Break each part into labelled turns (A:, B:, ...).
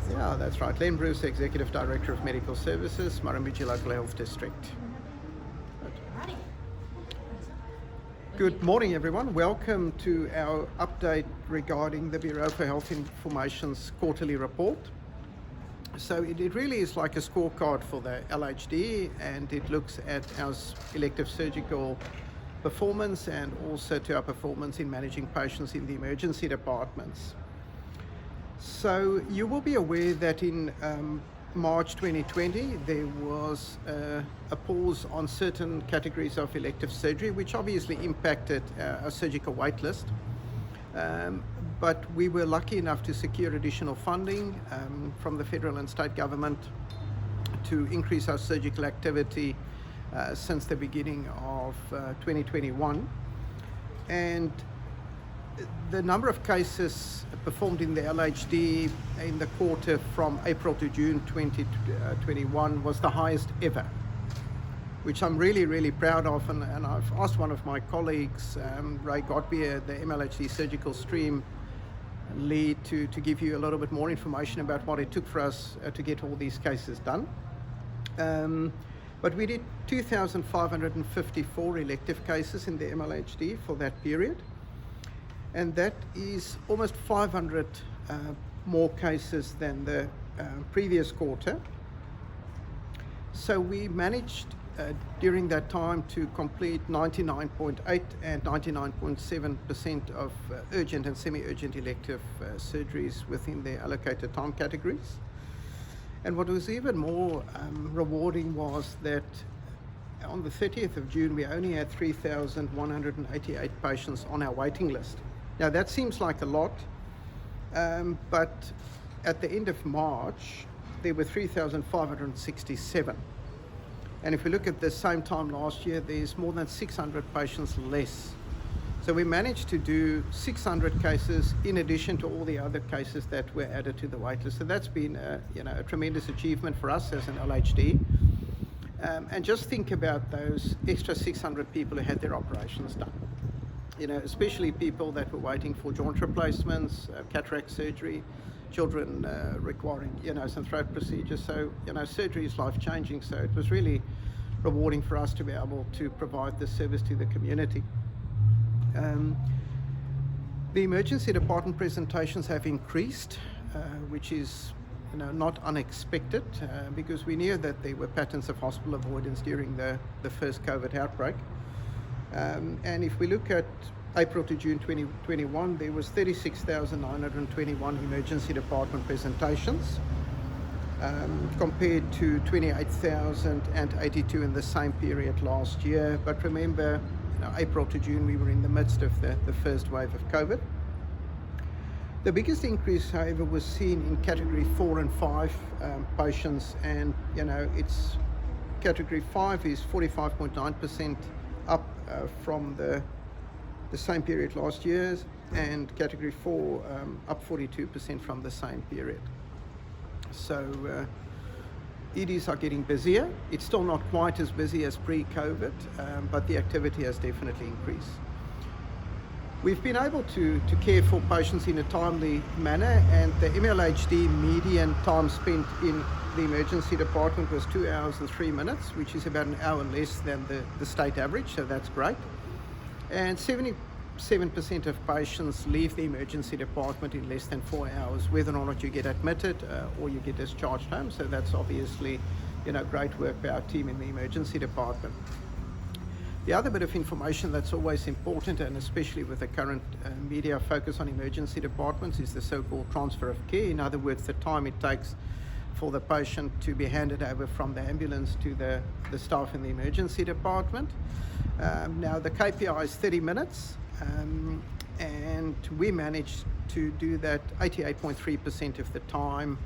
A: Yeah, that's right. Len Bruce, Executive Director of Medical Services, Murrumbidgee Local Health District.
B: Alrighty.
A: Good morning, everyone. Welcome to our update regarding the Bureau for Health Information's quarterly report. So it really is like a scorecard for the LHD, and it looks at our elective surgical performance and also to our performance in managing patients in the emergency departments. So you will be aware that in March 2020 there was a pause on certain categories of elective surgery, which obviously impacted our surgical wait list. But we were lucky enough to secure additional funding from the federal and state government to increase our surgical activity since the beginning of 2021. And the number of cases performed in the LHD in the quarter from April to June 2021 was the highest ever, which I'm really proud of. And I've asked one of my colleagues, Godbier, the MLHD surgical stream lead, to give you a little bit more information about what it took for us to get all these cases done. But we did 2,554 elective cases in the MLHD for that period. And that is almost 500 more cases than the previous quarter. So we managed during that time to complete 99.8 and 99.7% of urgent and semi-urgent elective surgeries within their allocated time categories. And what was even more rewarding was that on the 30th of June, we only had 3,188 patients on our waiting list. Now that seems like a lot, but at the end of March, there were 3,567. And if we look at the same time last year, there's more than 600 patients less. So we managed to do 600 cases in addition to all the other cases that were added to the waitlist. So that's been a tremendous achievement for us as an LHD. And just think about those extra 600 people who had their operations done. Especially people that were waiting for joint replacements, cataract surgery, children requiring, some throat procedures. So, surgery is life-changing. So it was really rewarding for us to be able to provide this service to the community. The emergency department presentations have increased, which is, not unexpected, because we knew that there were patterns of hospital avoidance during the first COVID outbreak. And if we look at April to June 2021, there was 36,921 emergency department presentations, compared to 28,082 in the same period last year. But remember, April to June, we were in the midst of the first wave of COVID. The biggest increase, however, was seen in category 4 and 5 patients, and it's category 5 is 45.9% up from the same period last year, and category 4 up 42% from the same period. So EDs are getting busier. It's still not quite as busy as pre-COVID, but the activity has definitely increased. We've been able to care for patients in a timely manner, and the MLHD median time spent in the emergency department was 2 hours and 3 minutes, which is about an hour less than the state average, so that's great. And 77% of patients leave the emergency department in less than 4 hours, whether or not you get admitted or you get discharged home. So that's obviously, great work by our team in the emergency department. The other bit of information that's always important, and especially with the current media focus on emergency departments, is the so-called transfer of care. In other words, the time it takes for the patient to be handed over from the ambulance to the staff in the emergency department. Now the KPI is 30 minutes, and we managed to do that 88.3% of the time,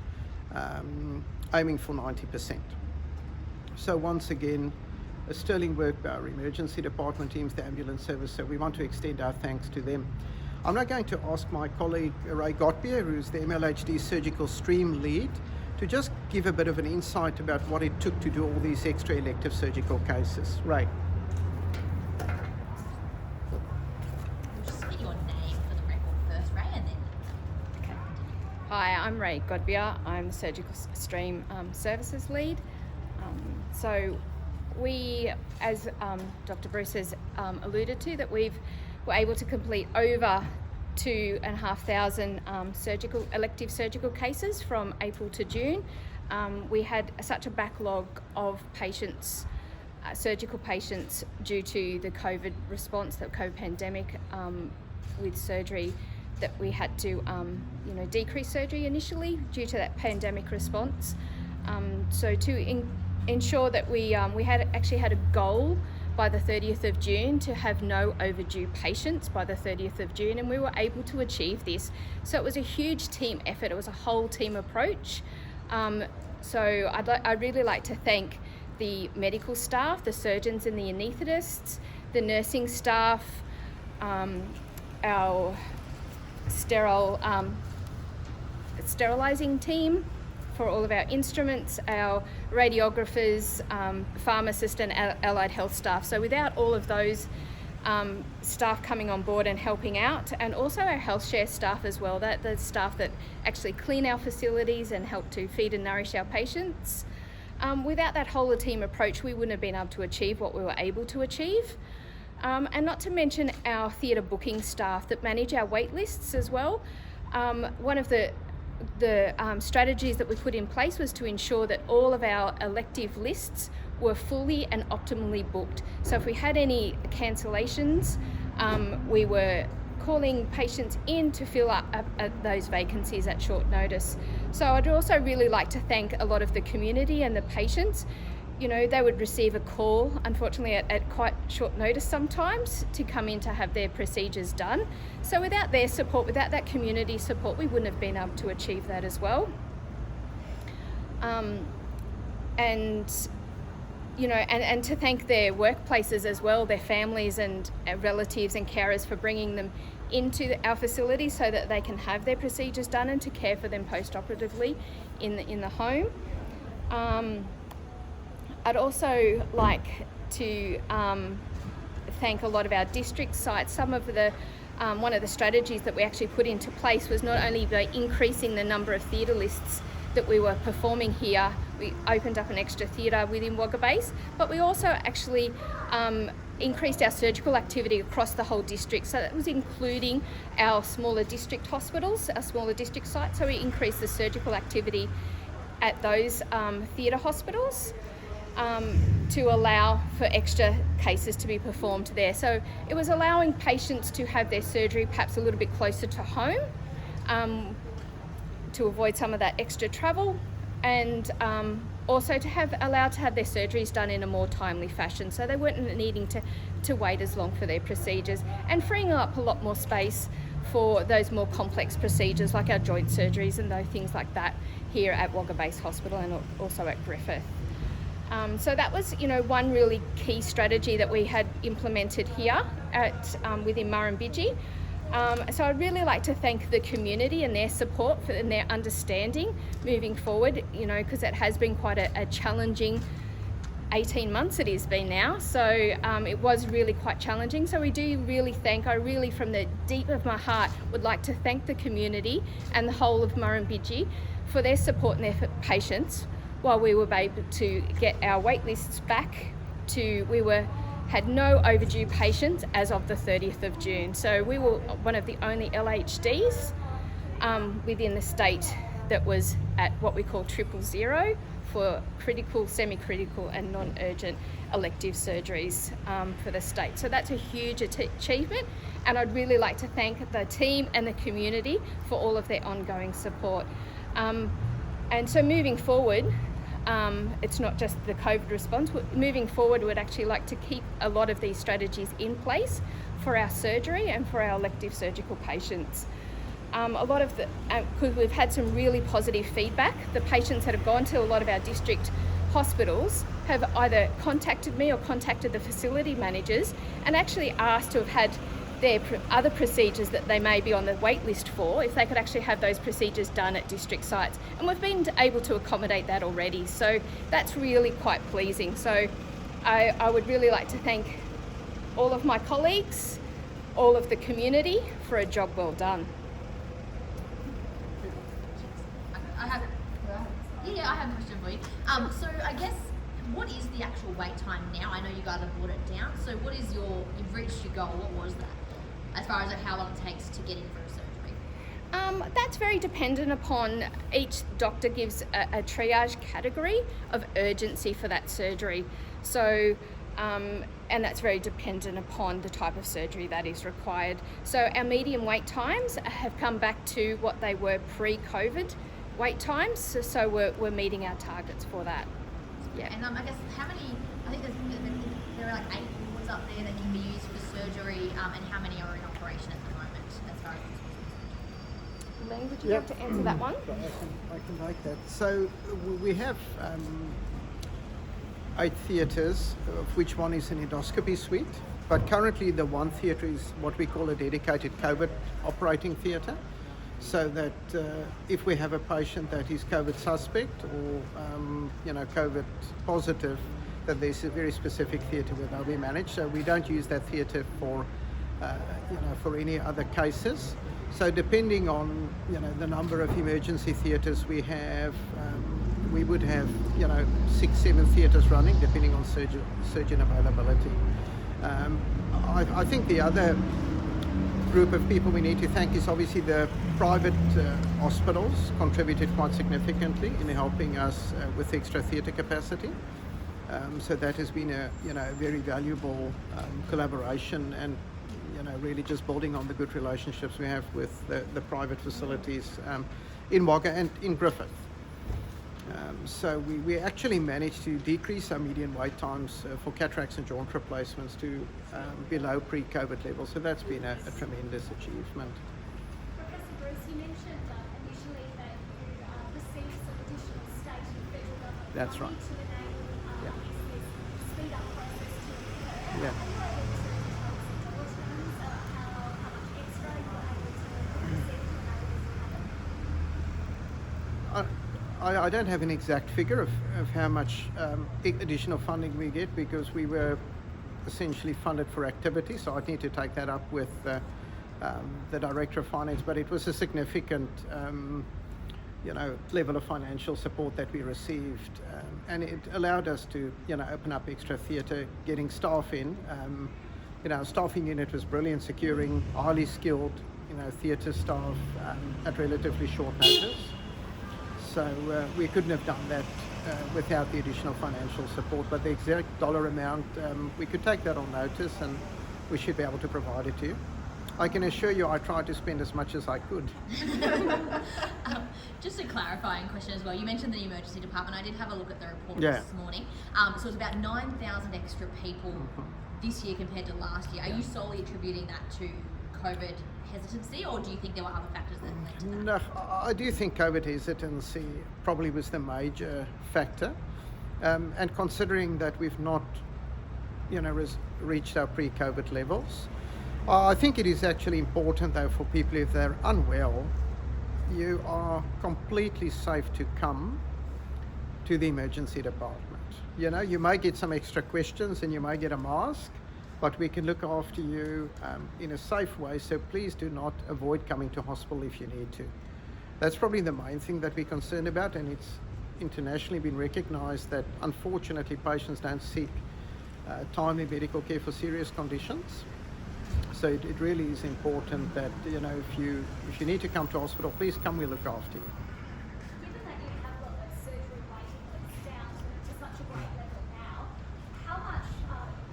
A: aiming for 90%. So once again, a sterling work by our emergency department teams, the ambulance service, so we want to extend our thanks to them. I'm now going to ask my colleague Ray Godbier, who's the MLHD surgical stream lead, to just give a bit of an insight about what it took to do all these extra elective surgical cases. Ray.
B: Just get your name for the record first, Ray, and then.
C: Hi, I'm Godbier. I'm the Surgical Stream Services Lead. So we, as Dr. Bruce has alluded to, that were able to complete over 2,500 elective surgical cases from April to June. We had such a backlog of patients, surgical patients, due to the COVID response, the COVID pandemic with surgery, that we had to decrease surgery initially due to that pandemic response. So to ensure that we had a goal by the 30th of June to have no overdue patients by the 30th of June, and we were able to achieve this. So it was a huge team effort. It was a whole team approach. So I'd really like to thank the medical staff, the surgeons and the anaesthetists, the nursing staff, our sterilising team for all of our instruments, our radiographers, pharmacists and allied health staff. So without all of those staff coming on board and helping out, and also our health share staff as well, that the staff that actually clean our facilities and help to feed and nourish our patients, without that whole team approach, we wouldn't have been able to achieve what we were able to achieve. And not to mention our theatre booking staff that manage our wait lists as well. One of the strategies that we put in place was to ensure that all of our elective lists were fully and optimally booked. So if we had any cancellations, we were calling patients in to fill up those vacancies at short notice. So I'd also really like to thank a lot of the community and the patients. You know, they would receive a call, unfortunately at quite short notice sometimes, to come in to have their procedures done. So without their support, without that community support, we wouldn't have been able to achieve that as well. And to thank their workplaces as well, their families and relatives and carers for bringing them into our facility so that they can have their procedures done and to care for them post-operatively in the home. I'd also like to thank a lot of our district sites. Some of the one of the strategies that we actually put into place was not only by increasing the number of theatre lists that we were performing here. We opened up an extra theatre within Wagga Base, but we also actually increased our surgical activity across the whole district. So that was including our smaller district hospitals, our smaller district sites. So we increased the surgical activity at those theatre hospitals to allow for extra cases to be performed there. So it was allowing patients to have their surgery perhaps a little bit closer to home, to avoid some of that extra travel, and also to have their surgeries done in a more timely fashion, so they weren't needing to wait as long for their procedures, and freeing up a lot more space for those more complex procedures like our joint surgeries and those things like that here at Wagga Base Hospital and also at Griffith. So that was, one really key strategy that we had implemented here within Murrumbidgee. So I'd really like to thank the community and their support and their understanding moving forward, because it has been quite a challenging 18 months it has been now. So it was really quite challenging. So I really from the deep of my heart would like to thank the community and the whole of Murrumbidgee for their support and their patience while we were able to get our wait lists back to, had no overdue patients as of the 30th of June. So we were one of the only LHDs within the state that was at what we call 000 for critical, semi-critical and non-urgent elective surgeries for the state. So that's a huge achievement, and I'd really like to thank the team and the community for all of their ongoing support. And so moving forward, it's not just the COVID response. Moving forward, we'd actually like to keep a lot of these strategies in place for our surgery and for our elective surgical patients. Because we've had some really positive feedback. The patients that have gone to a lot of our district hospitals have either contacted me or contacted the facility managers and actually asked to have had their other procedures that they may be on the wait list for, if they could actually have those procedures done at district sites. And we've been able to accommodate that already. So that's really quite pleasing. So I would really like to thank all of my colleagues, all of the community for a job well done.
B: have a question for you. So I guess, what is the actual wait time now? I know you guys have brought it down. So what is you've reached your goal. What was that? As far as how long it takes to get in for a surgery?
C: That's very dependent upon each doctor gives a triage category of urgency for that surgery. So, and that's very dependent upon the type of surgery that is required. So our median wait times have come back to what they were pre-COVID wait times. So we're meeting our targets for that. Yeah.
B: And I guess how many? I think there are like 8 wards up there that can be used for surgery, and how many are in operation at the moment? As far as
C: Elaine, would you like to answer that one?
A: I can like that. So we have 8 theatres, of which one is an endoscopy suite. But currently the one theatre is what we call a dedicated COVID operating theatre. So that if we have a patient that is COVID suspect or COVID positive, that there's a very specific theatre where they'll be managed. So we don't use that theatre for for any other cases. So depending on the number of emergency theatres we have, we would have 6-7 theatres running depending on surgeon availability. I think the other group of people we need to thank is obviously the private hospitals contributed quite significantly in helping us with extra theatre capacity. So that has been a very valuable collaboration, and really just building on the good relationships we have with the private facilities in Wagga and in Griffith. So we actually managed to decrease our median wait times for cataracts and joint replacements to below pre-COVID levels. So that's been a tremendous achievement.
D: Professor Bruce, you mentioned initially that you received some additional state and federal government
A: That's
D: money
A: right.
D: to enable this speed up process to occur.
A: Yeah.
D: Are you able to tell us in dollar terms how much extra you were able to receive to enable this to happen?
A: I don't have an exact figure of how much additional funding we get, because we were essentially funded for activity, so I'd need to take that up with the Director of Finance, but it was a significant level of financial support that we received, and it allowed us to open up extra theatre, getting staff in. Our staffing unit was brilliant, securing highly skilled theatre staff at relatively short notice. So we couldn't have done that without the additional financial support, but the exact dollar amount, we could take that on notice and we should be able to provide it to you. I can assure you I tried to spend as much as I could.
B: Just a clarifying question as well. You mentioned the emergency department. I did have a look at the report
A: Yeah.
B: this morning. So it's about 9,000 extra people this year compared to last year. Are you solely attributing that to COVID hesitancy, or do you think there were other factors that led to that?
A: No, I do think COVID hesitancy probably was the major factor. And considering that we've not reached our pre-COVID levels, I think it is actually important though for people, if they're unwell, you are completely safe to come to the emergency department. You may get some extra questions and you may get a mask, but we can look after you in a safe way, so please do not avoid coming to hospital if you need to. That's probably the main thing that we're concerned about, and it's internationally been recognised that unfortunately patients don't seek timely medical care for serious conditions. So it really is important that if you need to come to hospital, please come, we'll look after you.
D: Given that you have got those surgery waiting lists down to such a great level now, how much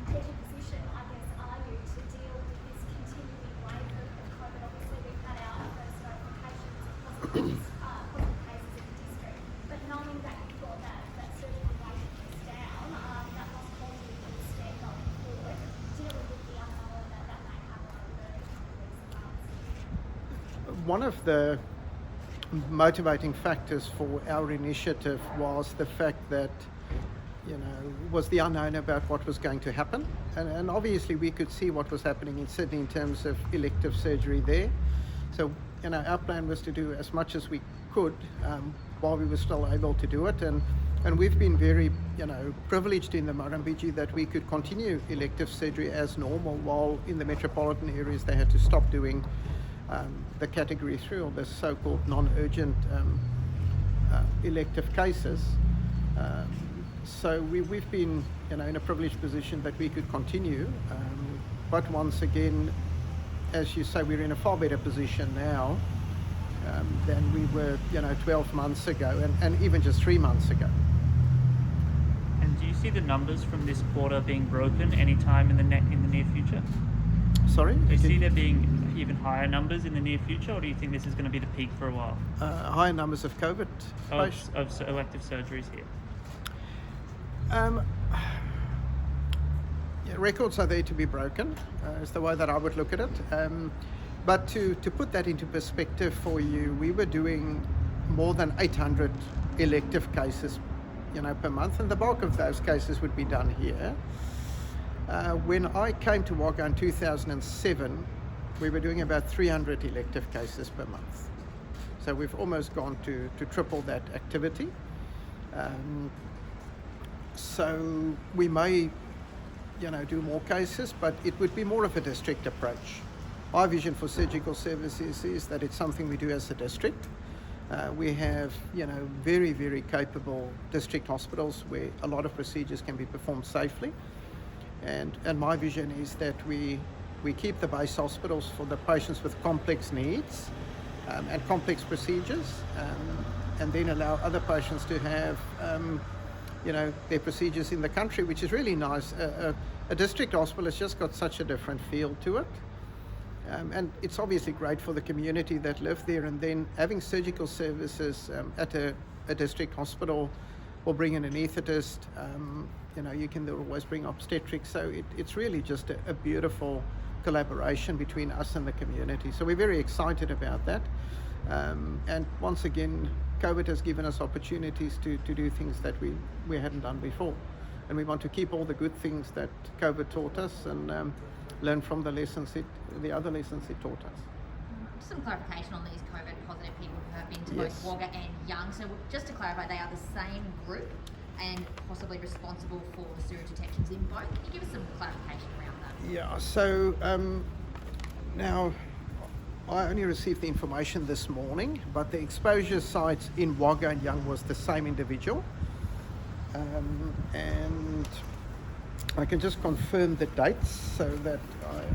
D: better position, I guess, are you to deal with this continuing wave of COVID? Obviously, we've had our first notifications of positive cases in the district, but knowing that you've got that surgery waiting list down, that must hold you in good stead going forward, dealing with the unknown that may happen over the next months.
A: One of the motivating factors for our initiative was the fact that was the unknown about what was going to happen, and obviously we could see what was happening in Sydney in terms of elective surgery there. So our plan was to do as much as we could while we were still able to do it, and we've been very privileged in the Murrumbidgee that we could continue elective surgery as normal, while in the metropolitan areas they had to stop doing the category 3, or the so-called non-urgent elective cases. So we've been, in a privileged position that we could continue. But once again, as you say, we're in a far better position now than we were, 12 months ago, and even just 3 months ago.
E: And do you see the numbers from this quarter being broken anytime in the near future?
A: Sorry?
E: Do you see there being even higher numbers in the near future, or do you think this is going to be the peak for a while?
A: Higher numbers of COVID patients?
E: Of elective surgeries here.
A: Records are there to be broken, is the way that I would look at it. But to put that into perspective for you, we were doing more than 800 elective cases, per month, and the bulk of those cases would be done here. When I came to Wagga in 2007, we were doing about 300 elective cases per month. So we've almost gone to triple that activity. So we may, do more cases, but it would be more of a district approach. Our vision for surgical services is that it's something we do as a district. We have, very, very capable district hospitals where a lot of procedures can be performed safely. And my vision is that we keep the base hospitals for the patients with complex needs and complex procedures, and then allow other patients to have, their procedures in the country, which is really nice. A district hospital has just got such a different feel to it. And it's obviously great for the community that live there, and then having surgical services at a district hospital or bring in an anaesthetist, you can always bring obstetrics. So it's really just a beautiful collaboration between us and the community. So we're very excited about that. And once again, COVID has given us opportunities to do things that we hadn't done before. And we want to keep all the good things that COVID taught us and learn from the other lessons it taught us.
B: Just some clarification on these COVID positive people who have been to
A: Yes.
B: both Wagga and Young. So just to clarify, they are the same group and possibly responsible for the sewage detections in both. Can you give us some clarification around that?
A: Yeah, so now I only received the information this morning, but the exposure sites in Wagga and Young was the same individual. And I can just confirm the dates so that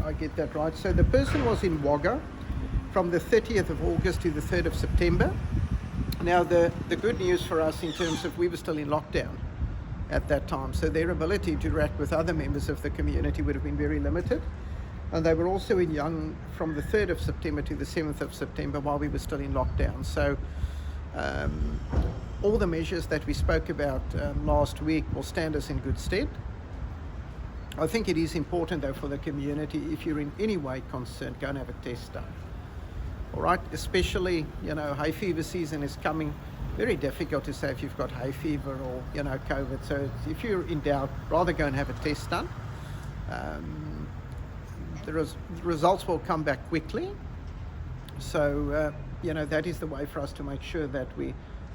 A: I get that right. So the person was in Wagga from the 30th of August to the 3rd of September. Now the good news for us in terms of we were still in lockdown at that time, so their ability to interact with other members of the community would have been very limited. And they were also in Young from the 3rd of September to the 7th of September while we were still in lockdown. So all the measures that we spoke about last week will stand us in good stead. I think it is important though for the community, if you're in any way concerned, go and have a test done. All right, especially, hay fever season is coming. Very difficult to say if you've got hay fever or, COVID. So if you're in doubt, rather go and have a test done. The results will come back quickly. So, that is the way for us to make sure that we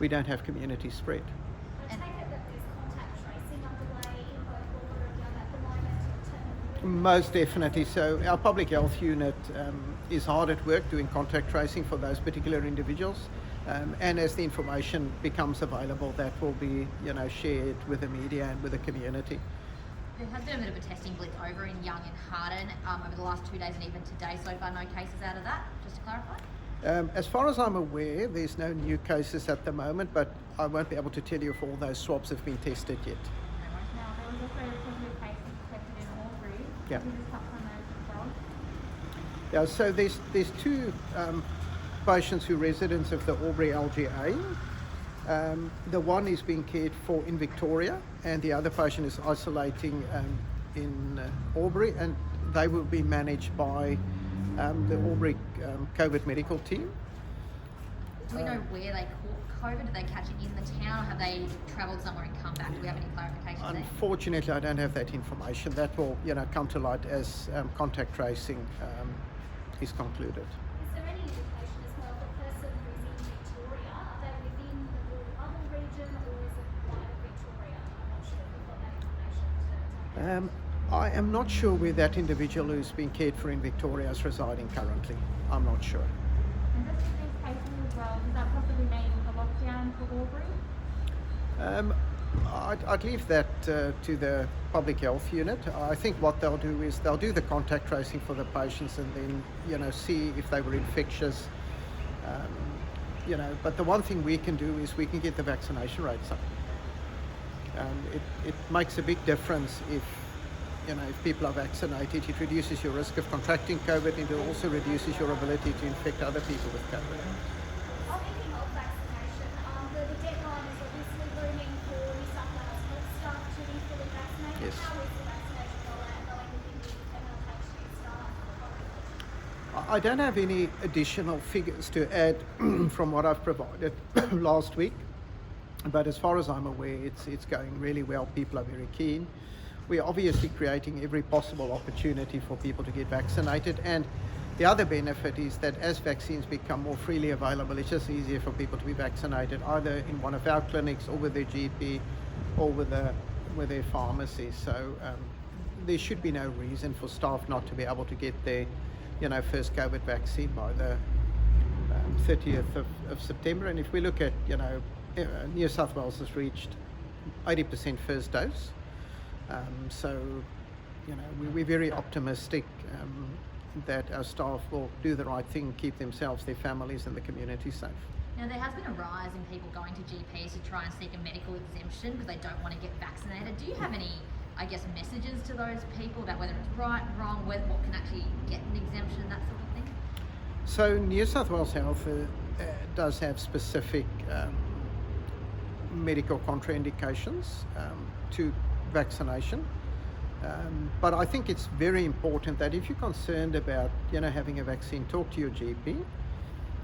A: don't have community spread.
D: I take it that there's contact tracing underway in both Wagga and Young at the moment in terms of...
A: Most definitely. So our public health unit is hard at work doing contact tracing for those particular individuals. And as the information becomes available, that will be, shared with the media and with the community.
B: There has been a bit of a testing blitz over in Young and Harden over the last 2 days and even today. So far, no cases out of that, just to clarify?
A: As far as I'm aware, there's no new cases at the moment, but I won't be able to tell you if all those swabs have been tested yet.
F: Now, there was also a positive case detected in Albury.
A: Yeah.
F: Can you just touch on those as well?
A: Yeah, so there's two patients who are residents of the Albury LGA. The one is being cared for in Victoria, and the other patient is isolating in Albury, and they will be managed by the Albury COVID medical team.
B: Do we know where they caught COVID? Did they catch it in the town, or have they travelled somewhere and come back? Do we have any clarification there?
A: Unfortunately, I don't have that information. That will, come to light as contact tracing is concluded.
D: Is there any indication as well, the person who's in Victoria, are they within the Blue Bubble region or is it wider Victoria? I'm not sure if we've got that information to
A: I am not sure where that individual who's being cared for in Victoria is residing currently. I'm not sure.
F: And just with these cases as well, does that possibly mean a lockdown for Albury?
A: I'd leave that to the public health unit. I think what they'll do is they'll do the contact tracing for the patients and then, see if they were infectious. But the one thing we can do is we can get the vaccination rates up. It makes a big difference if people are vaccinated. It reduces your risk of contracting COVID, and it also reduces your ability to infect other people with COVID.
D: Speaking of vaccination, the deadline is obviously looming for New South Wales health staff to be fully vaccinated.
A: Yes.
D: How is the vaccination rollout going within the MLHD staff?
A: I don't have any additional figures to add from what I've provided last week, but as far as I'm aware, it's going really well. People are very keen. We're obviously creating every possible opportunity for people to get vaccinated, and the other benefit is that as vaccines become more freely available, it's just easier for people to be vaccinated either in one of our clinics or with their GP or with their pharmacy. So there should be no reason for staff not to be able to get their first COVID vaccine by the 30th of September. And if we look at, New South Wales has reached 80% first dose. We're very optimistic that our staff will do the right thing, keep themselves, their families and the community safe.
B: Now, there has been a rise in people going to GPs to try and seek a medical exemption because they don't want to get vaccinated. Do you have any, messages to those people about whether it's right, wrong, what can actually get an exemption, that sort of thing?
A: So New South Wales Health does have specific medical contraindications to vaccination. But I think it's very important that if you're concerned about having a vaccine, talk to your GP,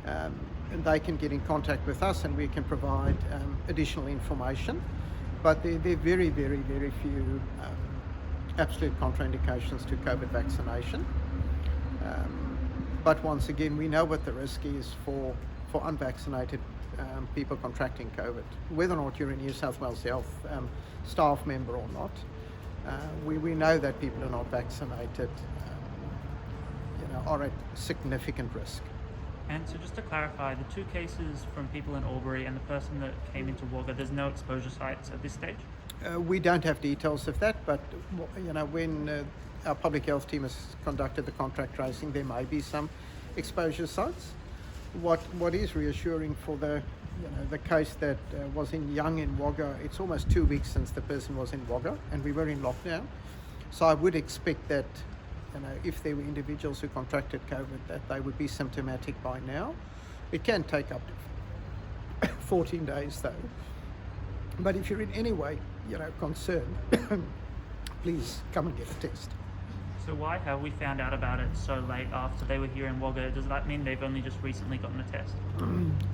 A: and they can get in contact with us and we can provide additional information. But there are very, very, very few absolute contraindications to COVID vaccination. But once again, we know what the risk is for unvaccinated people contracting COVID, whether or not you're a New South Wales Health staff member or not. We know that people who are not vaccinated are at significant risk.
E: And so just to clarify, the two cases from people in Albury and the person that came into Wagga, there's no exposure sites at this stage?
A: We don't have details of that, but when our public health team has conducted the contact tracing, there may be some exposure sites. What is reassuring for the case that was in Young in Wagga, it's almost 2 weeks since the person was in Wagga and we were in lockdown. So I would expect that if there were individuals who contracted COVID, that they would be symptomatic by now. It can take up to 14 days though. But if you're in any way concerned, please come and get a test.
E: So why have we found out about it so late after they were here in Wagga? Does that mean they've only just recently gotten a test?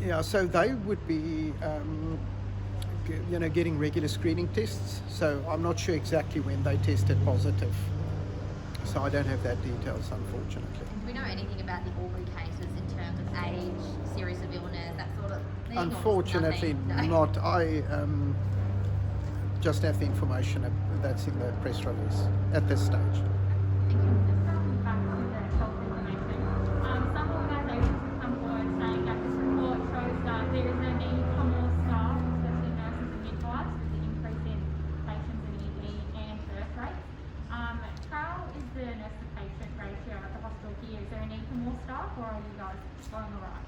A: Yeah, so they would be, getting regular screening tests. So I'm not sure exactly when they tested positive. So I don't have that details, unfortunately.
B: Do we know anything about the Albury cases in terms of age, series of illness, that sort of thing?
A: Unfortunately, not. I just have the information that's in the press release at this stage.
F: Just going back to the health information, some organisations have come forward saying that this report shows that there is a need for more staff, especially nurses and midwives, with the increase in patients in ED and birth rates. How is the nurse to patient ratio at the hospital here? Is there a need for more staff, or are you guys going all right?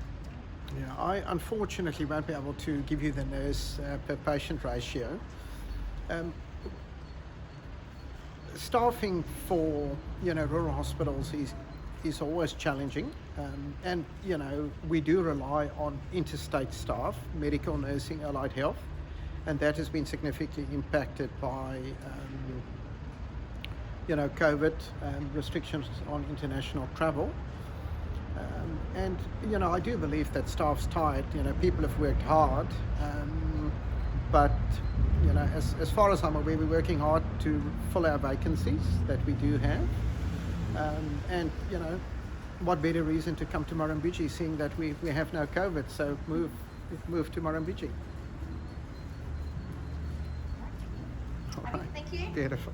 A: Yeah, I unfortunately won't be able to give you the nurse per patient ratio. Staffing for rural hospitals is always challenging, and we do rely on interstate staff, medical, nursing, allied health, and that has been significantly impacted by COVID and restrictions on international travel. And I do believe that staff's tired. People have worked hard, but as far as I'm aware, we're working hard to fill our vacancies that we do have. And what better reason to come to Murrumbidgee, seeing that we have no COVID? So move to Murrumbidgee. All right.
B: Thank you.
A: Beautiful.